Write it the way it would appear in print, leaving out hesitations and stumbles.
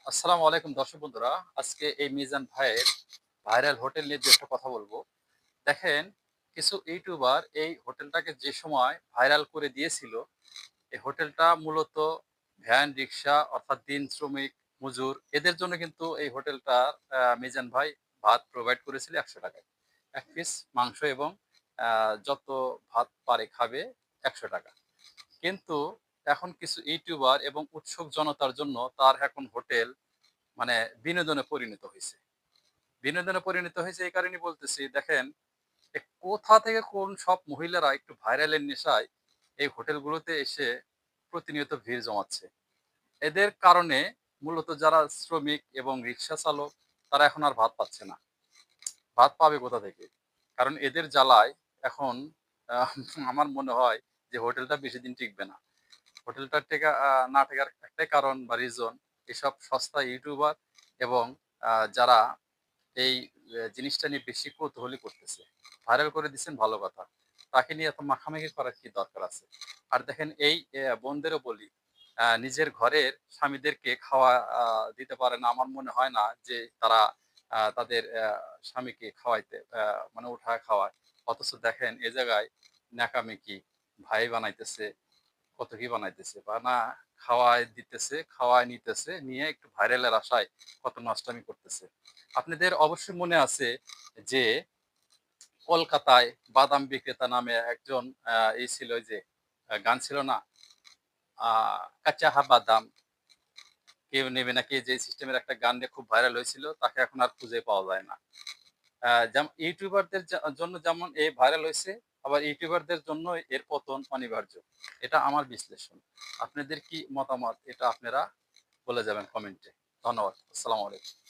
আসসালামু আলাইকুম দর্শক বন্ধুরা। আজকে এই মিজান ভাইয়ের ভাইরাল হোটেল নিয়ে ২ একটা কথা বলবো। দেখেন, কিছু ইউটিউবার এই হোটেলটাকে যে সময় ভাইরাল করে দিয়েছিল, এই হোটেলটা মূলত ভ্যান, রিক্সা অর্থাৎ দিন শ্রমিক, মজুর এদের জন্য কিন্তু এই হোটেলটা মিজান ভাই ভাত প্রোভাইড করেছিল ৳১০০ য়। ১ পিস মাংস এবং আ যত ভাত পারে খাবে ৳১০০। কিন্তু এখন কিছু ইউটিউবার এবং উৎসুক জনতার জন্য তার এখন হোটেল মানে বিনোদনে পরিণত হইছে। বিনোদনে পরিণত হয়েছে এই কারণেই বলতেছি, দেখেন কোথা থেকে কোন সব মহিলারা একটু ভাইরালের নেশায় এই হোটেলগুলোতে এসে প্রতিনিয়ত ভিড় জমাচ্ছে। এদের কারণে মূলত যারা শ্রমিক এবং রিক্সা চালক তারা এখন আর ভাত পাচ্ছে না। ভাত পাবে কোথা থেকে? কারণ এদের জ্বালায় এখন আ আমার মনে হয় যে হোটেলটা বেশিদিন টিকবে না। হোটেলটা টেকা না টেকার একটাই কারণ বা রিজন, এসব সস্তা ইউটিউবার এবং যারা এই জিনিসটা নিয়ে বেশি কৌতূহলী করতেছে। ভাইরাল করে দিচ্ছেন ভালো কথা। তাকে নিয়ে এত মাখামাখি করার কি দরকার আছে? আর দেখেন এই বোনদেরও বলি, নিজের ঘরের স্বামীদেরকে খাওয়া দিতে পারে না। আমার মনে হয় না যে তারা তাদের স্বামীকে খাওয়াইতে মানে উঠায় খাওয়ায়। অথচ দেখেন এ জায়গায় ন্যাকামি কি? ভাই বানাইতেছে, কত কি বানাইতেছে। খাওয়ায় দিতেছে, খাওয়ায় নিতেছে, নিয়ে একটু ভাইরালের আশায় কত নষ্টামি করতেছে। আপনাদের অবশ্যই মনে আছে যে কলকাতায় বাদাম বিক্রেতা নামে একজন ছিল ওই যে গান ছিল না? আ কাচ্চা বাদাম কেউ নেবে না কে যে সিস্টেমের একটা গান নিয়ে খুব ভাইরাল হয়েছিল, তাকে এখন আর খুঁজে পাওয়া যায় না। ইউটিউবারদের জন্য যেমন ভাইরাল হইছে, আবার ইউটিউবারদের জন্য এর পতন অনিবার্য। এটা আমার বিশ্লেষণ। আপনাদের কি মতামত? এটা আপনারা বলে যাবেন কমেন্টে। ধন্যবাদ। আসসালামু আলাইকুম।